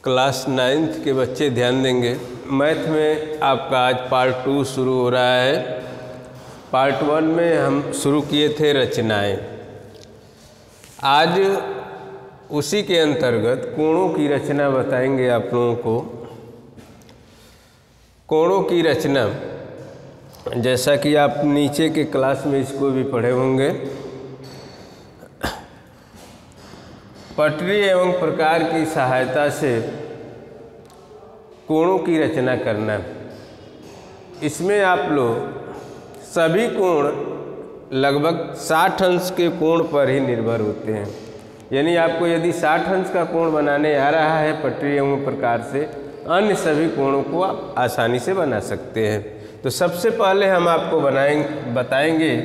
Class 9th के बच्चे ध्यान देंगे। मैथ में आपका आज पार्ट 2 शुरू हो रहा है। पार्ट 1 में हम शुरू किए थे रचनाएं। आज उसी के अंतर्गत कोणों की रचना बताएंगे आप लोगों को। कोणों की रचना जैसा कि आप नीचे के क्लास में इसको भी पढ़े होंगे। पटरी एवं प्रकार की सहायता से कोणों की रचना करना। इसमें आप लोग सभी कोण लगभग 60 अंश के कोण पर ही निर्भर होते हैं। यानी आपको यदि 60 अंश का कोण बनाने आ रहा है पटरी एवं प्रकार से, अन्य सभी कोणों को आप आसानी से बना सकते हैं। तो सबसे पहले हम आपको बताएंगे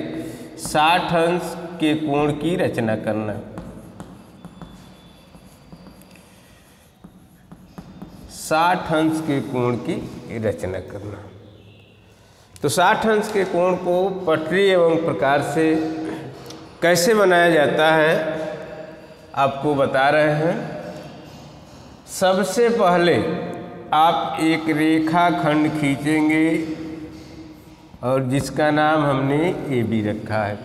60 अंश के कोण की रचना करना। 60 अंश के कोण की रचना करना। तो 60 अंश के कोण को पटरी एवं प्रकार से कैसे बनाया जाता है आपको बता रहे हैं। सबसे पहले आप एक रेखाखंड खींचेंगे और जिसका नाम हमने ए बी रखा है।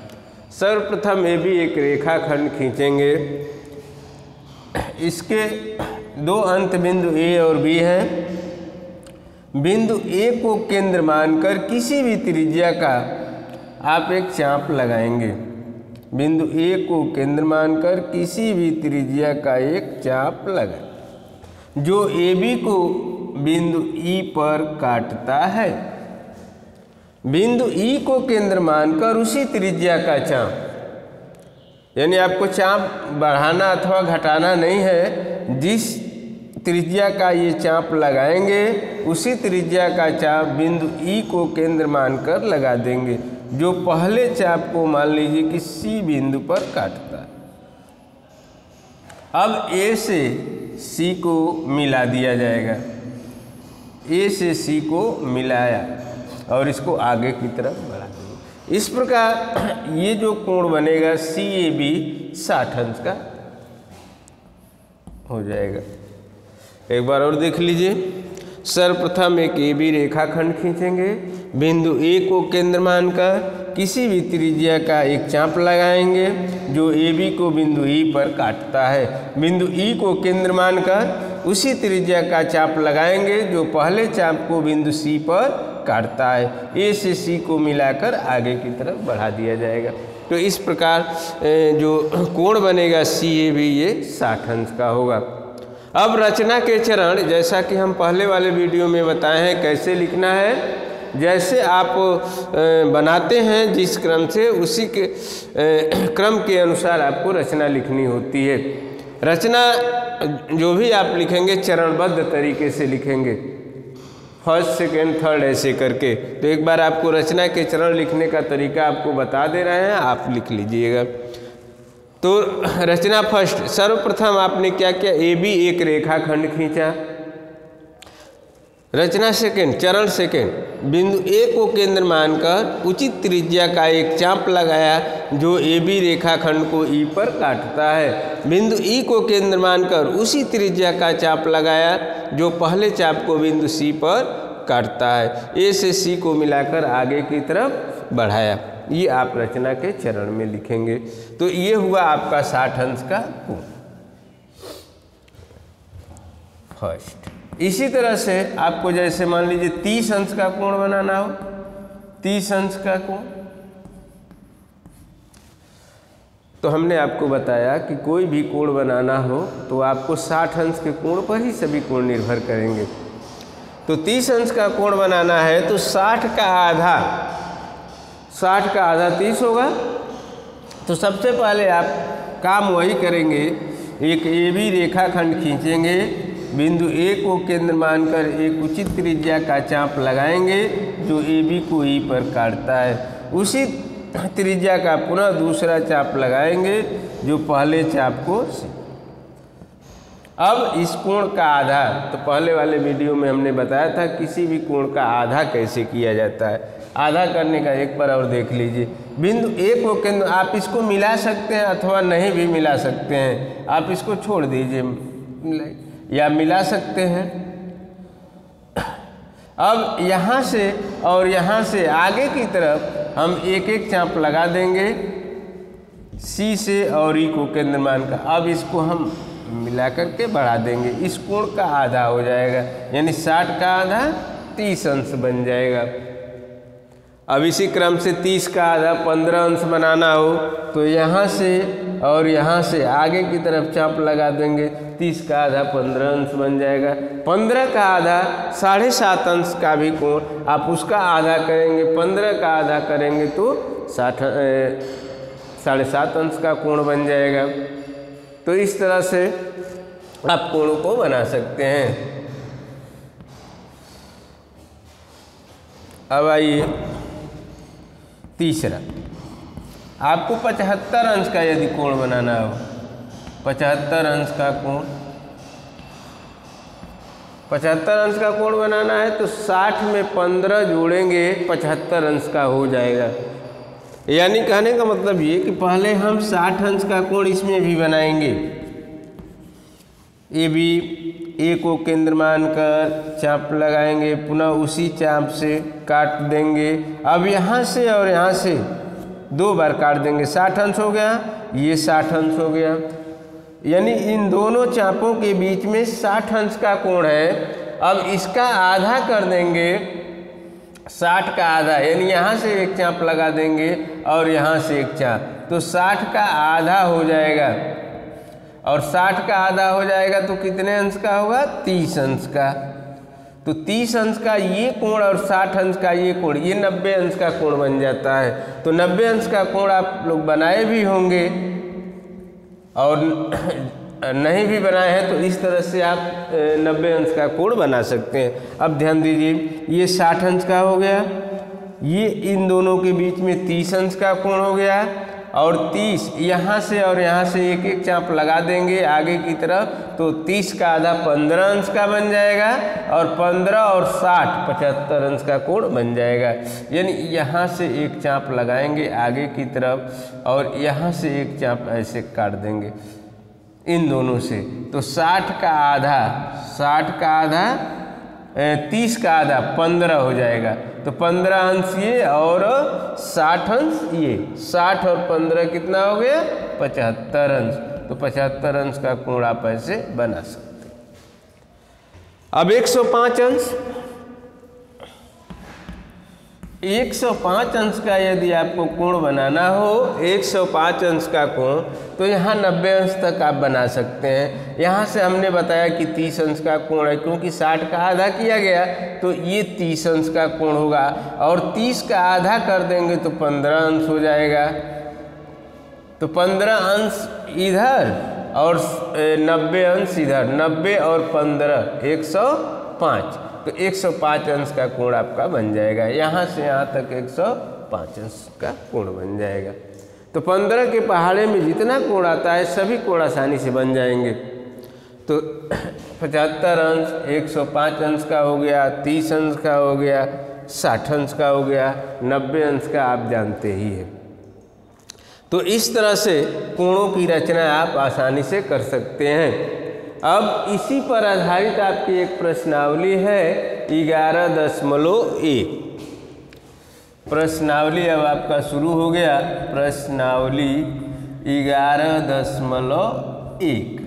सर्वप्रथम ए बी एक रेखाखंड खींचेंगे। इसके दो अंत बिंदु ए और बी हैं। बिंदु ए को केंद्र मानकर किसी भी त्रिज्या का आप एक चाप लगाएंगे। बिंदु ए को केंद्र मानकर किसी भी त्रिज्या का एक चाप लगाएं जो ए बी को बिंदु ई पर काटता है। बिंदु ई को केंद्र मानकर उसी त्रिज्या का चाप, यानी आपको चाप बढ़ाना अथवा घटाना नहीं है। जिस त्रिज्या का ये चाप लगाएंगे उसी त्रिज्या का चाप बिंदु ई को केंद्र मानकर लगा देंगे जो पहले चाप को मान लीजिए कि सी बिंदु पर काटता है। अब ए से सी को मिला दिया जाएगा। ए से सी को मिलाया और इसको आगे की तरफ बढ़ा देंगे। इस प्रकार ये जो कोण बनेगा सी ए बी 60 अंश का हो जाएगा। एक बार और देख लीजिए। सर्वप्रथम एक ए बी रेखाखंड खींचेंगे। बिंदु ए को केंद्र मानकर किसी भी त्रिज्या का एक चाप लगाएंगे जो ए बी को बिंदु ई पर काटता है। बिंदु ई को केंद्र मानकर उसी त्रिज्या का चाप लगाएंगे जो पहले चाप को बिंदु सी पर काटता है। ए से सी को मिलाकर आगे की तरफ बढ़ा दिया जाएगा। तो इस प्रकार जो कोण बनेगा सी ए बी ये 60 अंश का होगा। अब रचना के चरण जैसा कि हम पहले वाले वीडियो में बताए हैं कैसे लिखना है। जैसे आप बनाते हैं जिस क्रम से, उसी के क्रम के अनुसार आपको रचना लिखनी होती है। रचना जो भी आप लिखेंगे चरणबद्ध तरीके से लिखेंगे, फर्स्ट सेकेंड थर्ड ऐसे करके। तो एक बार आपको रचना के चरण लिखने का तरीका आपको बता दे रहे हैं, आप लिख लीजिएगा। तो रचना फर्स्ट, सर्वप्रथम आपने क्या किया, ए बी एक रेखाखंड खींचा। रचना सेकेंड, चरण सेकेंड, बिंदु ए को केंद्र मानकर उचित त्रिज्या का एक चाप लगाया जो ए बी रेखाखंड को ई पर काटता है। बिंदु ई को केंद्र मानकर उसी त्रिज्या का चाप लगाया जो पहले चाप को बिंदु सी पर काटता है। ए से सी को मिलाकर आगे की तरफ बढ़ाया। ये आप रचना के चरण में लिखेंगे। तो ये हुआ आपका 60 अंश का कोण फर्स्ट। इसी तरह से आपको जैसे मान लीजिए 30 अंश का कोण बनाना हो, 30 अंश का कोण, तो हमने आपको बताया कि कोई भी कोण बनाना हो तो आपको 60 अंश के कोण पर ही सभी कोण निर्भर करेंगे। तो 30 अंश का कोण बनाना है तो 60 का आधा 30 होगा। तो सबसे पहले आप काम वही करेंगे, एक ए बी रेखाखंड खींचेंगे। बिंदु ए को केंद्र मानकर एक उचित त्रिज्या का चाप लगाएंगे जो ए बी को ई पर काटता है। उसी त्रिज्या का पुनः दूसरा चाप लगाएंगे जो पहले चाप को सी। अब इस कोण का आधा, तो पहले वाले वीडियो में हमने बताया था किसी भी कोण का आधा कैसे किया जाता है। आधा करने का एक बार और देख लीजिए। बिंदु ए को केंद्र, आप इसको मिला सकते हैं अथवा नहीं भी मिला सकते हैं, आप इसको छोड़ दीजिए। या मिला सकते हैं। अब यहाँ से और यहाँ से आगे की तरफ हम एक एक चाप लगा देंगे सी से और ई को केंद्र मानकर। अब इसको हम मिला करके बढ़ा देंगे, इस कोण का आधा हो जाएगा, यानी 60 का आधा 30 अंश बन जाएगा। अब इसी क्रम से 30 का आधा 15 अंश बनाना हो तो यहाँ से और यहाँ से आगे की तरफ चाप लगा देंगे, 30 का आधा 15 अंश बन जाएगा। 15 का आधा 7.5 अंश का भी कोण आप उसका आधा करेंगे, 15 का आधा करेंगे तो 7.5 अंश का कोण बन जाएगा। तो इस तरह से आप कोणों को बना सकते हैं। अब आइए तीसरा, आपको 75 अंश का यदि कोण बनाना हो, 75 अंश का कोण, 75 अंश का कोण बनाना है तो 60 में 15 जोड़ेंगे 75 अंश का हो जाएगा। यानी कहने का मतलब ये कि पहले हम 60 अंश का कोण इसमें भी बनाएंगे। ए बी, ए को केंद्र मानकर चाप लगाएंगे, पुनः उसी चाप से काट देंगे। अब यहाँ से और यहाँ से 2 बार काट देंगे, 60 अंश हो गया, ये 60 अंश हो गया। यानी इन दोनों चापों के बीच में 60 अंश का कोण है। अब इसका आधा कर देंगे, 60 का आधा, यानी यहाँ से एक चाप लगा देंगे और यहाँ से एक चाप, तो 60 का आधा हो जाएगा। और 60 का आधा हो जाएगा तो कितने अंश का होगा? 30 अंश का। तो 30 अंश का ये कोण और 60 अंश का ये कोण, ये 90 अंश का कोण बन जाता है। तो 90 अंश का कोण आप लोग बनाए भी होंगे और नहीं भी बनाए हैं तो इस तरह से आप 90 अंश का कोण बना सकते हैं। अब ध्यान दीजिए, ये 60 अंश का हो गया, ये इन दोनों के बीच में 30 अंश का कोण हो गया और 30 यहाँ से और यहाँ से एक एक चाप लगा देंगे आगे की तरफ, तो 30 का आधा 15 अंश का बन जाएगा और 15 और 60 75 अंश का कोण बन जाएगा। यानी यहाँ से एक चाप लगाएंगे आगे की तरफ और यहाँ से एक चाप ऐसे काट देंगे इन दोनों से, तो 60 का आधा 30 का आधा 15 हो जाएगा। तो 15 अंश ये और 60 अंश ये, 60 और 15 कितना हो गया? 75 अंश। तो 75 अंश का कोण आप ऐसे बना सकते हैं। अब 105 अंश, 105 अंश का यदि आपको कोण बनाना हो, 105 अंश का कोण, तो यहाँ 90 अंश तक आप बना सकते हैं। यहाँ से हमने बताया कि 30 अंश का कोण है, क्योंकि 60 का आधा किया गया तो ये 30 अंश का कोण होगा और 30 का आधा कर देंगे तो 15 अंश हो जाएगा। तो 15 अंश इधर और 90 अंश इधर, 90 और 15 105, तो 105 अंश का कोण आपका बन जाएगा। यहाँ से यहाँ तक 105 अंश का कोण बन जाएगा। तो 15 के पहाड़े में जितना कोण आता है सभी कोण आसानी से बन जाएंगे। तो 75 अंश 105 अंश का हो गया, 30 अंश का हो गया, 60 अंश का हो गया, 90 अंश का आप जानते ही हैं। तो इस तरह से कोणों की रचना आप आसानी से कर सकते हैं। अब इसी पर आधारित आपकी एक प्रश्नावली है 11.1। प्रश्नावली अब आपका शुरू हो गया। प्रश्नावली 11.1।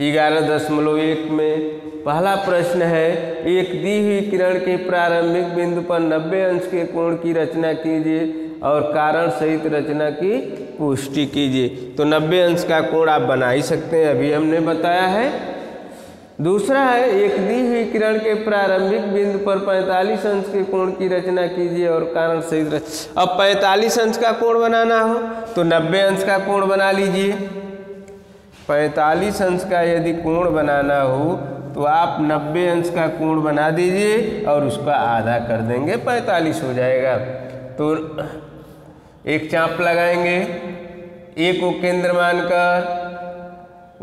11.1 में पहला प्रश्न है, एक दी हुई किरण के प्रारंभिक बिंदु पर 90 अंश के कोण की रचना कीजिए और कारण सहित रचना की पुष्टि कीजिए। तो 90 अंश का कोण आप बना ही सकते हैं, अभी हमने बताया है। दूसरा है, एक दी हुई किरण के प्रारंभिक बिंदु पर 45 अंश के कोण की रचना कीजिए और कारण सहित रचना। अब 45 अंश का कोण बनाना हो तो 90 अंश का कोण बना लीजिए। 45 अंश का यदि कोण बनाना हो तो आप 90 अंश का कोण बना दीजिए और उसका आधा कर देंगे, 45 हो जाएगा। तो एक चाप लगाएंगे, ए को केंद्र मानकर,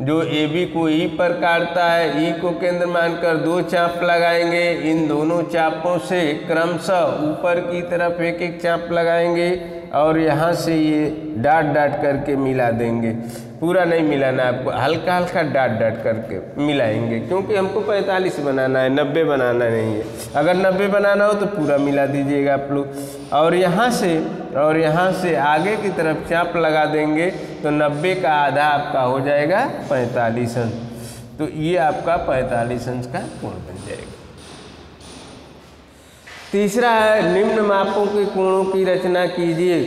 जो ए बी को ई पर काटता है, ई को केंद्र मानकर 2 चाप लगाएंगे। इन दोनों चापों से क्रमशः ऊपर की तरफ एक एक चाप लगाएंगे और यहाँ से ये डाट डाट करके मिला देंगे। पूरा नहीं मिलाना आपको, हल्का हल्का डाट डाट करके मिलाएंगे, क्योंकि हमको 45 बनाना है, 90 बनाना नहीं है। अगर 90 बनाना हो तो पूरा मिला दीजिएगा आप लोग। और यहाँ से आगे की तरफ चाप लगा देंगे तो 90 का आधा आपका हो जाएगा 45 अंश। तो ये आपका 45 अंश का कोण बन जाएगा। तीसरा है निम्न मापों के कोणों की रचना कीजिए।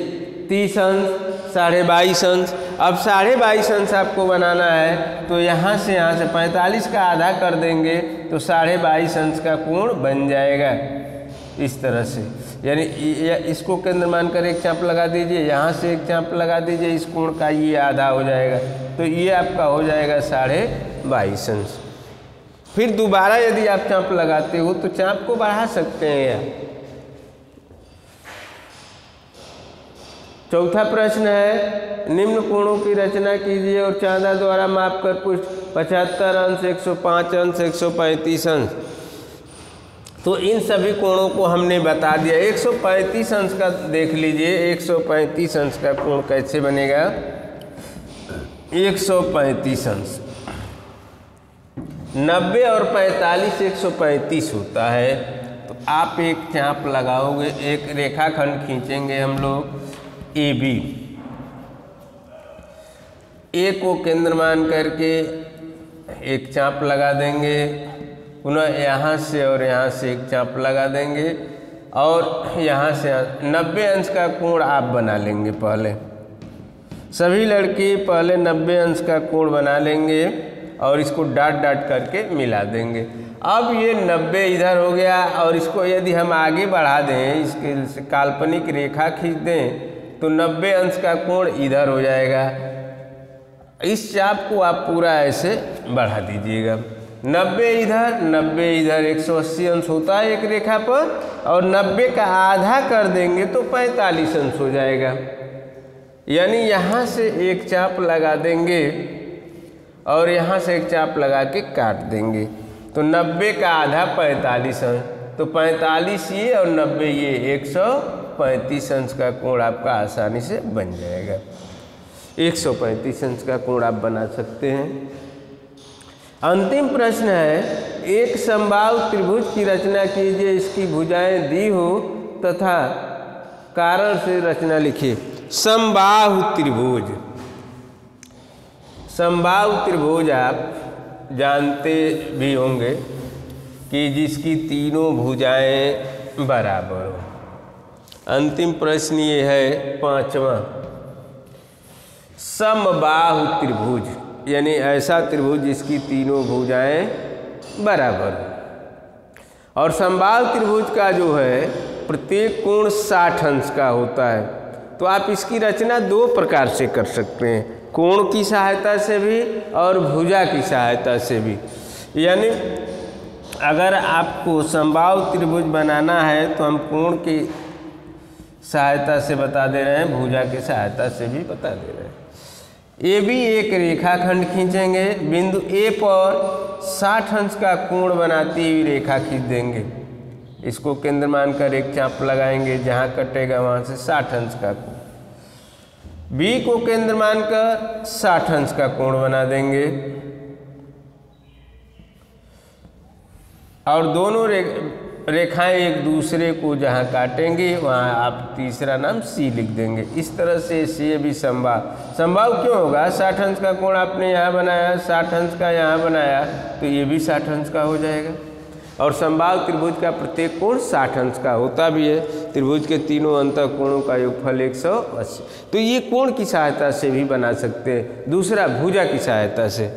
30 अंश, 22.5 अंश। अब 22.5 अंश आपको बनाना है तो यहाँ से 45 का आधा कर देंगे तो 22.5 अंश का कोण बन जाएगा इस तरह से। यानी इसको केंद्र मानकर एक चाप लगा दीजिए, यहाँ से एक चाप लगा दीजिए, इस कोण का ये आधा हो जाएगा तो ये आपका हो जाएगा 22.5 अंश। फिर दोबारा यदि आप चाप लगाते हो तो चाप को बढ़ा सकते हैं यार। चौथा प्रश्न है निम्न कोणों की रचना कीजिए और चांदा द्वारा माप कर पृष्ठ 75 अंश, 105 अंश, 135 अंश। तो इन सभी कोणों को हमने बता दिया। 135 अंश का देख लीजिए, 135 अंश का कोण कैसे बनेगा। 135 अंश 90 और 45 135 होता है। तो आप एक चाप लगाओगे, एक रेखाखंड खींचेंगे हम लोग AB। ए को केंद्र मान करके एक चाप लगा देंगे, पुनः यहाँ से और यहाँ से एक चाप लगा देंगे और यहाँ से 90 अंश का कोण आप बना लेंगे। पहले सभी लड़के पहले 90 अंश का कोण बना लेंगे और इसको डाट डाट करके मिला देंगे। अब ये 90 इधर हो गया और इसको यदि हम आगे बढ़ा दें, इसके काल्पनिक रेखा खींच दें तो 90 अंश का कोण इधर हो जाएगा। इस चाप को आप पूरा ऐसे बढ़ा दीजिएगा। 90 इधर 90 इधर 180 अंश होता है एक रेखा पर, और 90 का आधा कर देंगे तो 45 अंश हो जाएगा। यानी यहाँ से एक चाप लगा देंगे और यहाँ से एक चाप लगा के काट देंगे तो 90 का आधा 45 अंश। तो 45 ये और 90 ये 135 अंश का कोण आपका आसानी से बन जाएगा। 135 अंश का कोण आप बना सकते हैं। अंतिम प्रश्न है एक समबाहु त्रिभुज की रचना कीजिए, इसकी भुजाएं दी हो तथा कारण से रचना लिखिए। समबाहु त्रिभुज, समबाहु त्रिभुज आप जानते भी होंगे कि जिसकी तीनों भुजाएं बराबर हो। अंतिम प्रश्न ये है 5वां, समबाहु त्रिभुज यानी ऐसा त्रिभुज जिसकी तीनों भुजाएं बराबर हो। और समबाहु त्रिभुज का जो है प्रत्येक कोण 60 अंश का होता है। तो आप इसकी रचना दो प्रकार से कर सकते हैं, कोण की सहायता से भी और भुजा की सहायता से भी। यानी अगर आपको समबाहु त्रिभुज बनाना है तो हम कोण की सहायता से बता दे रहे हैं, भुजा की सहायता से भी बता दे रहे हैं। ए भी एक रेखाखंड खींचेंगे, बिंदु ए पर 60 अंश का कोण बनाती हुई रेखा खींच देंगे। इसको केंद्र मानकर एक चाप लगाएंगे, जहाँ कटेगा वहाँ से 60 अंश का कोण। बी को केंद्र मानकर 60 अंश का कोण बना देंगे और दोनों रेखाएं एक दूसरे को जहाँ काटेंगे वहाँ आप तीसरा नाम सी लिख देंगे। इस तरह से सी भी समबाहु क्यों होगा? 60 अंश का कोण आपने यहाँ बनाया, 60 अंश का यहाँ बनाया, तो ये भी 60 अंश का हो जाएगा। और समबाहु त्रिभुज का प्रत्येक कोण 60 अंश का होता भी है। त्रिभुज के तीनों अंतःकोणों का योगफल 180। तो ये कोण की सहायता से भी बना सकते हैं। दूसरा भुजा की सहायता से,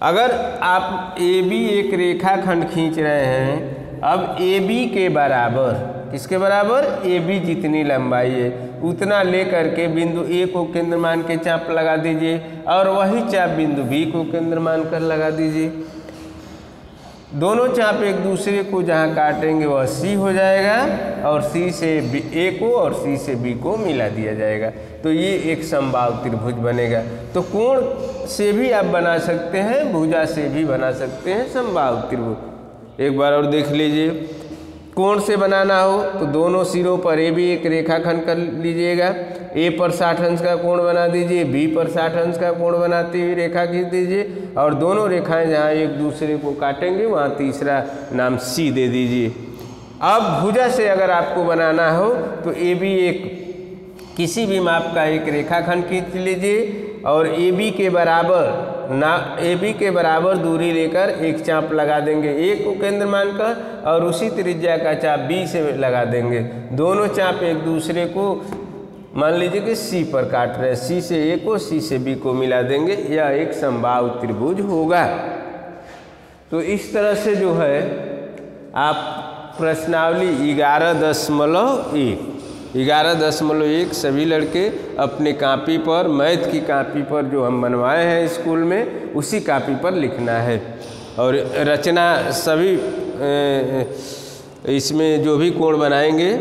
अगर आप ए बी एक रेखाखंड खींच रहे हैं, अब ए बी के बराबर, किसके बराबर? ए बी जितनी लंबाई है उतना ले करके बिंदु ए को केंद्र मान के चाप लगा दीजिए और वही चाप बिंदु बी को केंद्र मान कर लगा दीजिए। दोनों चाप एक दूसरे को जहाँ काटेंगे वह सी हो जाएगा और सी से ए को और सी से बी को मिला दिया जाएगा। तो ये एक समबाहु त्रिभुज बनेगा। तो कोण से भी आप बना सकते हैं, भुजा से भी बना सकते हैं समबाहु त्रिभुज। एक बार और देख लीजिए, कोण से बनाना हो तो दोनों सिरों पर ए भी एक रेखाखंड कर लीजिएगा, ए पर 60 अंश का कोण बना दीजिए, बी पर 60 अंश का कोण बनाते हुए रेखा खींच दीजिए और दोनों रेखाएं जहाँ एक दूसरे को काटेंगे वहाँ तीसरा नाम सी दे दीजिए। अब भुजा से अगर आपको बनाना हो तो ए बी एक किसी भी माप का एक रेखाखंड खींच लीजिए और ए बी के बराबर दूरी लेकर एक चाप लगा देंगे ए को केंद्र मानकर और उसी त्रिज्या का चाप बी से लगा देंगे। दोनों चाप एक दूसरे को मान लीजिए कि सी पर काट रहे हैं, सी से ए को सी से बी को मिला देंगे, यह एक समबाहु त्रिभुज होगा। तो इस तरह से जो है आप प्रश्नावली 11.1 सभी लड़के अपने कापी पर, मैथ की कापी पर जो हम बनवाए हैं स्कूल में उसी कापी पर लिखना है। और रचना सभी इसमें जो भी कोण बनाएंगे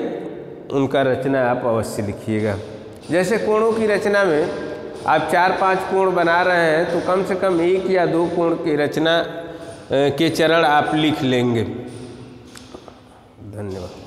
उनका रचना आप अवश्य लिखिएगा। जैसे कोणों की रचना में आप 4-5 कोण बना रहे हैं तो कम से कम 1 या 2 कोण की रचना के चरण आप लिख लेंगे। धन्यवाद।